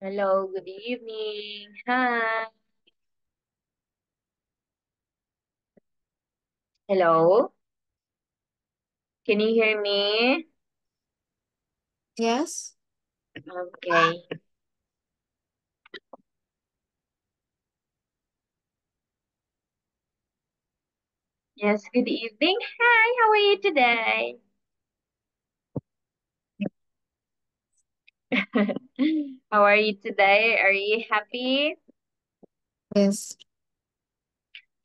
Hello, good evening. Hi. Hello. Can you hear me? Yes, Okay. Yes, good evening. Hi, how are you today? How are you today? Are you happy? yes,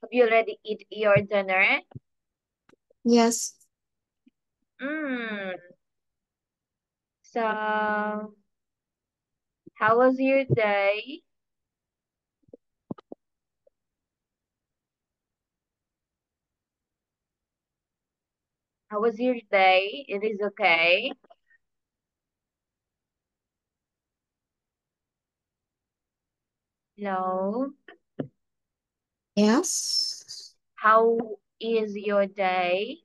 Have you already eat your dinner? yes. Mm. So, how was your day? How was your day? It is okay. Hello. Yes. How is your day?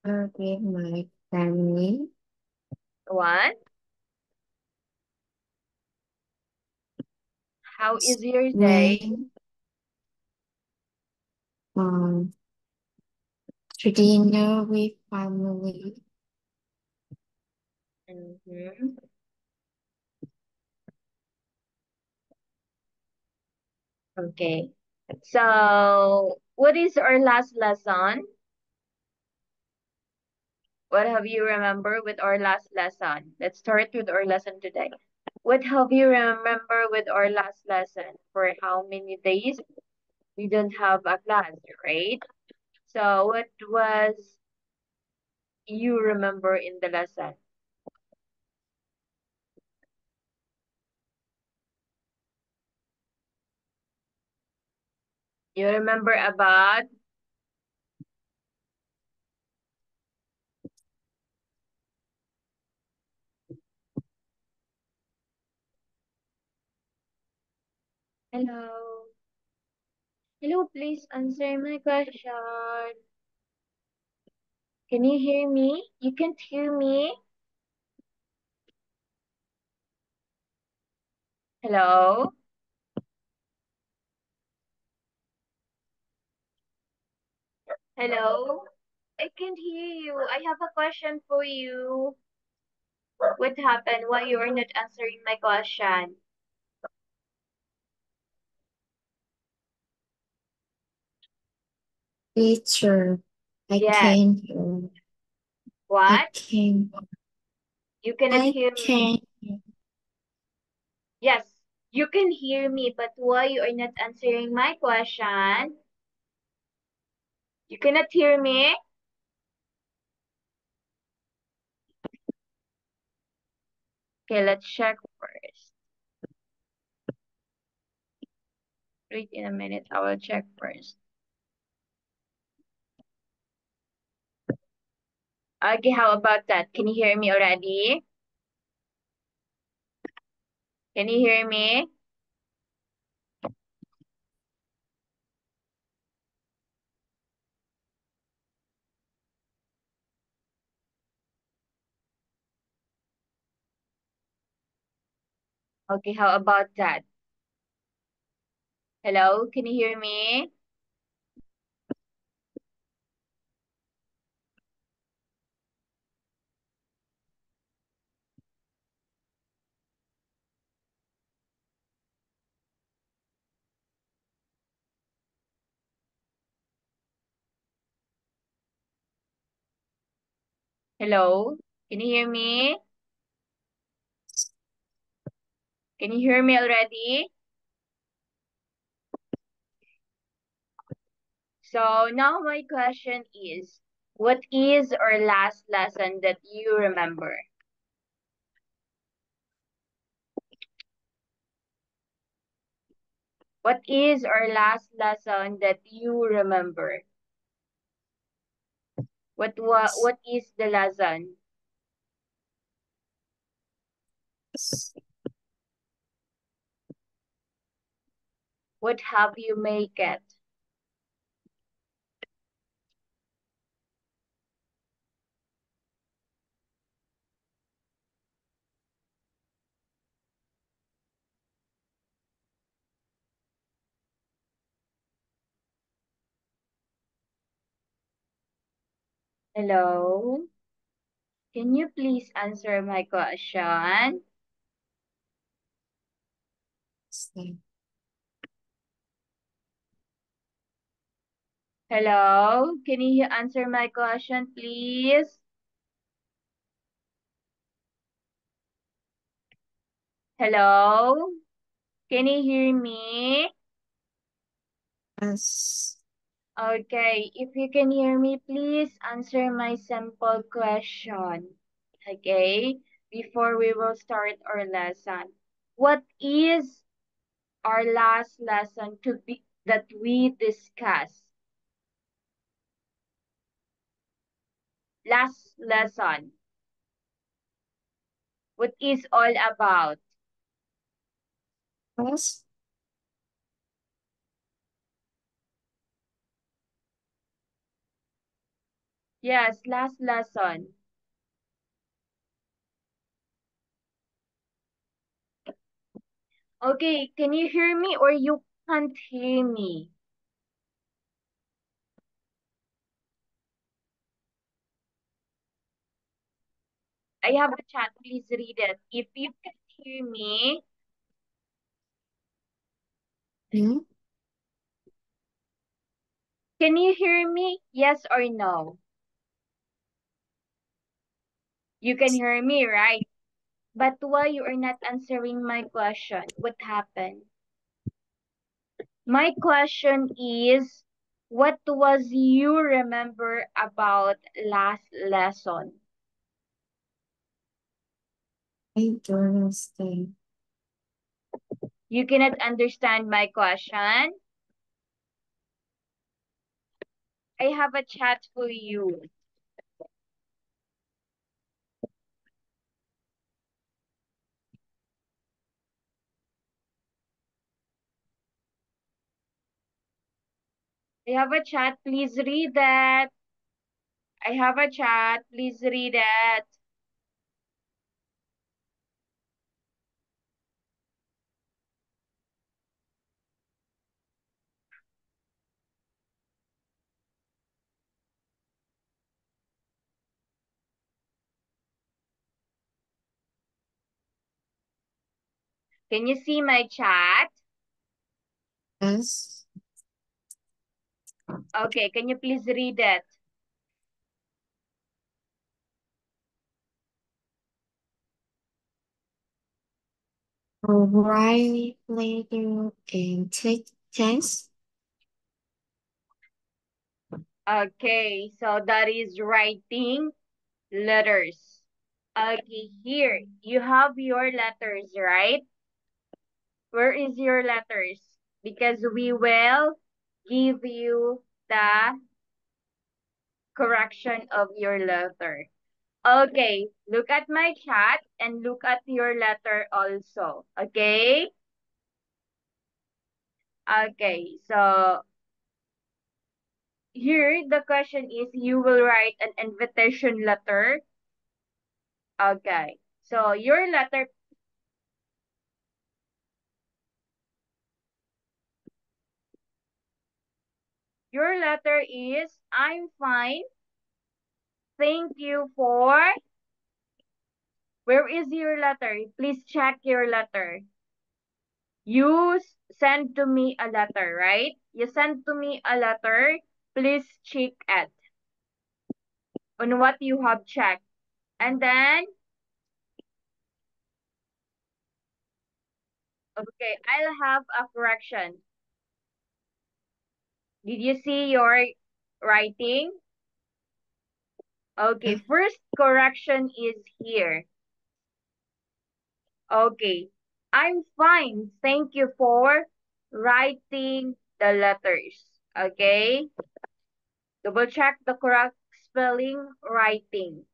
With my family What? How is your day? when um to dinner with family. Mm-hmm. Okay. So, what is our last lesson? What have you remember with our last lesson? Let's start with our lesson today. What have you remember with our last lesson? For how many days we don't have a class, right? So, what was you remember in the lesson? You remember about hello. Hello, please answer my question. Can you hear me? You can't hear me? Hello? Hello? I can't hear you. I have a question for you. What happened? Why you are not answering my question? Teacher, I Yes. can't I What? can You cannot I hear me. can Yes, you can hear me, but why you are not answering my question? You cannot hear me? Okay, let's check first. Wait in a minute. I will check first. Okay, how about that? Can you hear me already? Can you hear me? Okay, how about that? Hello, can you hear me? Hello, can you hear me? Can you hear me already? So now my question is, what is our last lesson that you remember? What is our last lesson that you remember? What is the lesson? What have you make it? Hello? Can you please answer my question? Stay. Hello? Can you answer my question, please? Hello? Can you hear me? Yes. Okay, if you can hear me, please answer my simple question. Okay, before we will start our lesson. What is our last lesson to be that we discussed? Last lesson. What is all about? Yes. Yes, last lesson. Okay, can you hear me or you can't hear me? I have a chat, please read it. If you can hear me, Hmm? can you hear me? Yes or no? You can hear me, right? But why you are not answering my question? What happened? My question is, what was you remember about last lesson? I don't understand. You cannot understand my question? I have a chat for you. I have a chat, please read that. I have a chat, please read it. Can you see my chat? Yes. Okay, can you please read it? Write later and take test. Okay, so that is writing letters. Okay, here you have your letters, right? Where is your letters? Because we will give you the correction of your letter. Okay, look at my chat and look at your letter also. Okay? Okay, so here the question is you will write an invitation letter. Okay, so your letter is I'm fine. Thank you for. Where is your letter? Please check your letter. You send to me a letter, right? You send to me a letter. Please check it on what you have checked. And then, okay, I'll have a correction. Did you see your writing? Okay, first correction is here. Okay, I'm fine. Thank you for writing the letters. Okay, double check the correct spelling writing.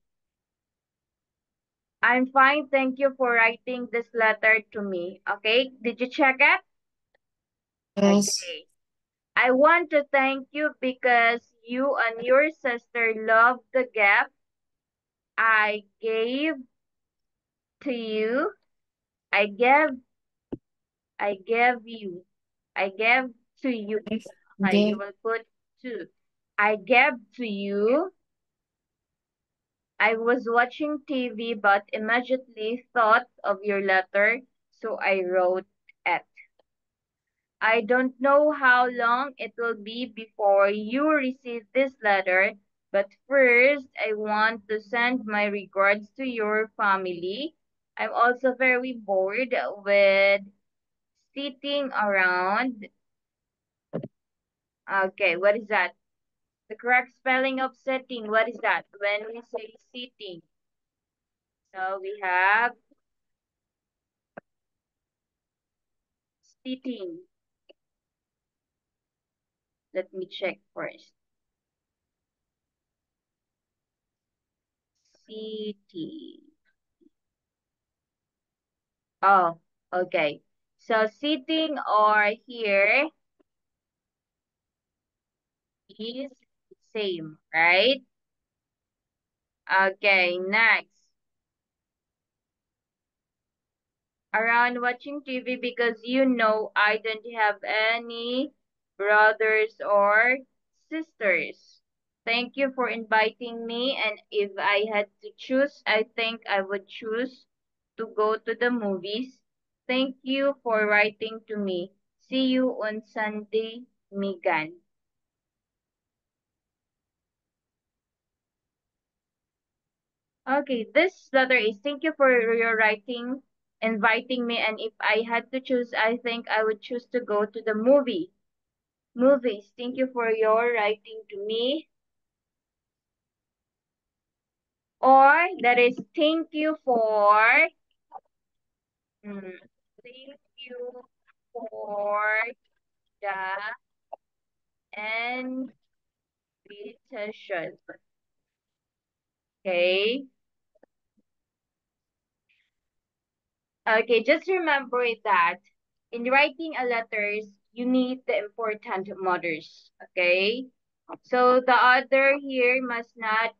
I'm fine. Thank you for writing this letter to me. Okay, did you check it? Yes. Okay. I want to thank you because you and your sister loved the gift I gave to you. I gave, I gave you. I gave to you. I Okay, you give will put two. I gave to you I was watching TV but immediately thought of your letter, so I wrote it. I don't know how long it will be before you receive this letter, but first I want to send my regards to your family. I'm also very bored with sitting around. Okay, what is that? The correct spelling of sitting, what is that? When we say sitting. So we have sitting. Let me check first. Sitting. Oh, okay. So sitting or here is same, right? Okay, next. Around watching TV because I don't have any brothers or sisters. Thank you for inviting me, and if I had to choose, I think I would choose to go to the movies. Thank you for writing to me. See you on Sunday, Megan. Okay, this letter is thank you for your writing, inviting me, and if I had to choose, I think I would choose to go to the movies. Thank you for your writing to me. Or that is thank you for thank you for the invitation. Okay. Okay, just remember that in writing a letters, you need the important mothers. Okay. So the other here must not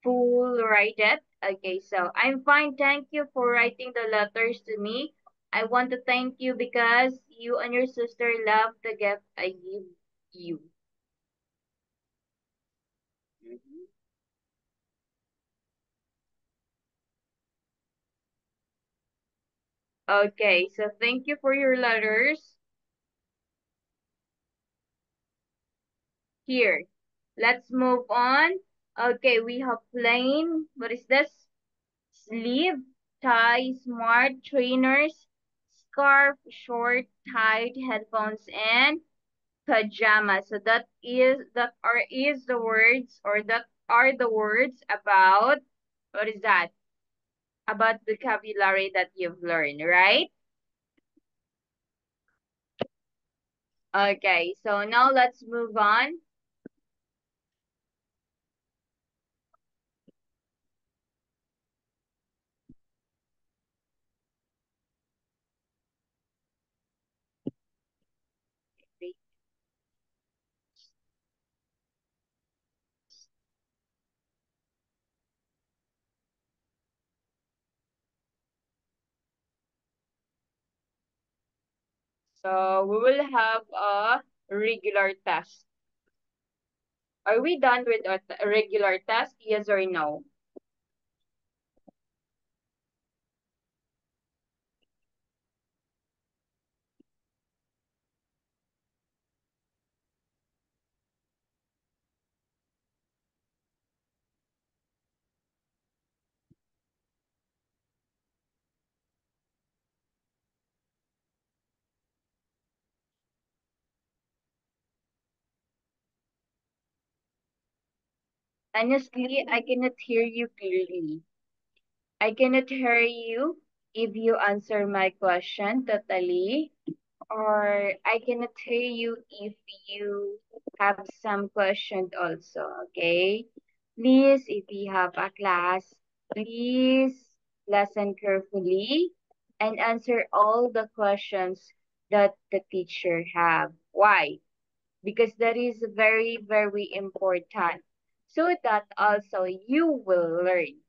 full write it. Okay, so I'm fine. Thank you for writing the letters to me. I want to thank you because you and your sister love the gift I give you. Mhm. Okay, so thank you for your letters. Here, let's move on. Okay, we have plain. What is this? Sleeve, tie, smart trainers, scarf, short, tight, headphones, and pajama. So that are the words about what is that? About vocabulary that you've learned, right? Okay, so now let's move on. So we will have a regular test. Are we done with a regular test? Yes or no? Honestly, I cannot hear you clearly. I cannot hear you if you answer my question totally. Or I cannot hear you if you have some questions also, okay? Please, if you have a class, please listen carefully and answer all the questions that the teacher have. Why? Because that is very, very important. So that also you will learn,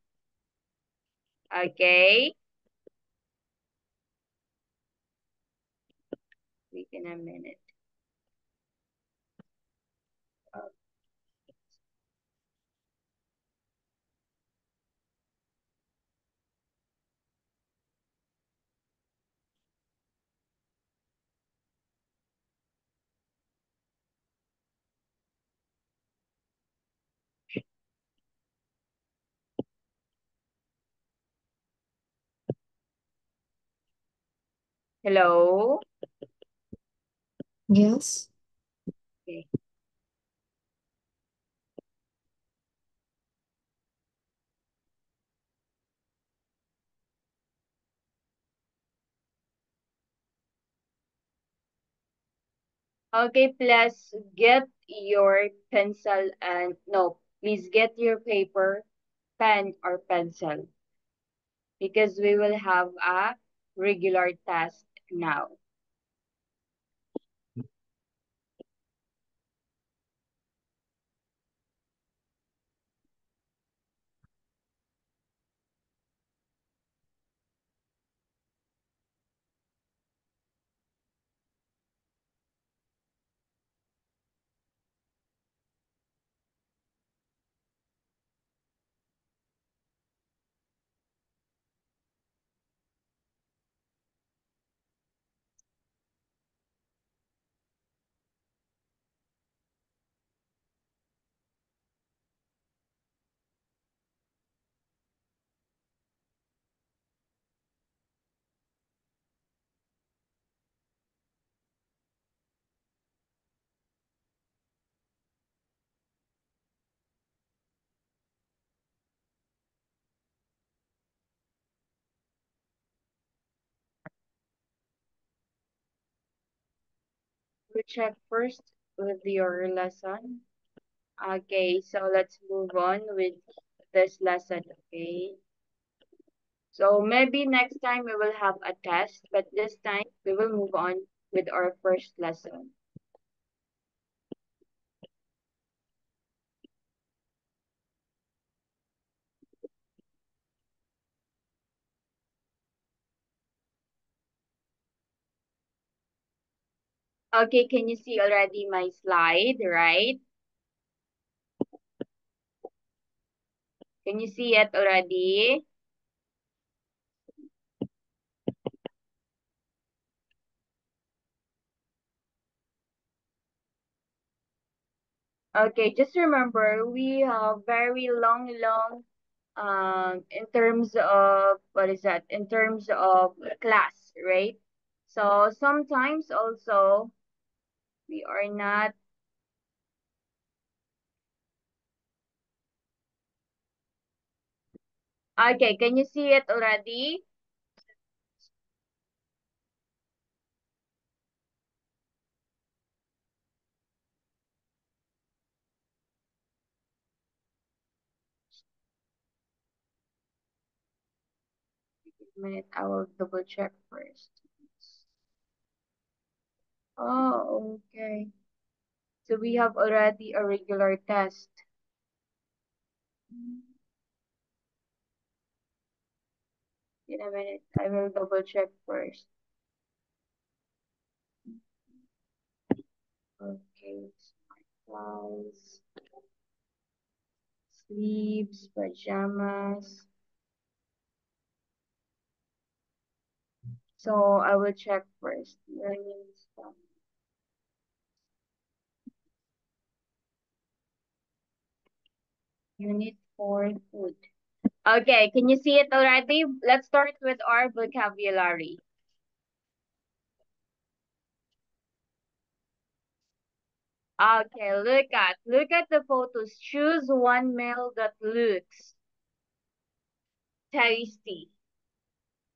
okay? Wait in a minute. Hello? Yes. Okay. Okay, please get your pencil and no, please get your paper, pen or pencil because we will have a regular test now. We check first with your lesson. Okay, so let's move on with this lesson, okay? So maybe next time we will have a test, but this time we will move on with our first lesson. Okay, can you see already my slide, right? Can you see it already? Okay, just remember we have very long in terms of what is that? In terms of class, right? So sometimes also we are not. Okay, can you see it already? Wait a minute, I will double check first. Oh, okay. So we have already a regular test. In a minute, I will double check first. Okay, clothes, sleeves, pajamas. So I will check first. Learning stuff. Unit 4 food. Okay, can you see it already? Let's start with our vocabulary. Okay, look at the photos. Choose one meal that looks tasty.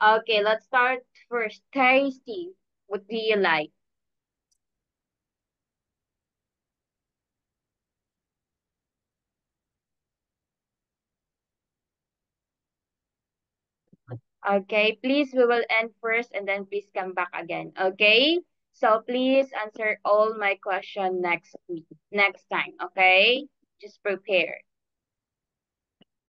Okay, let's start first. Tasty. What do you like? Okay, please, we will end first and then please come back again. Okay? So please answer all my question next week, next time. Okay? Just prepare.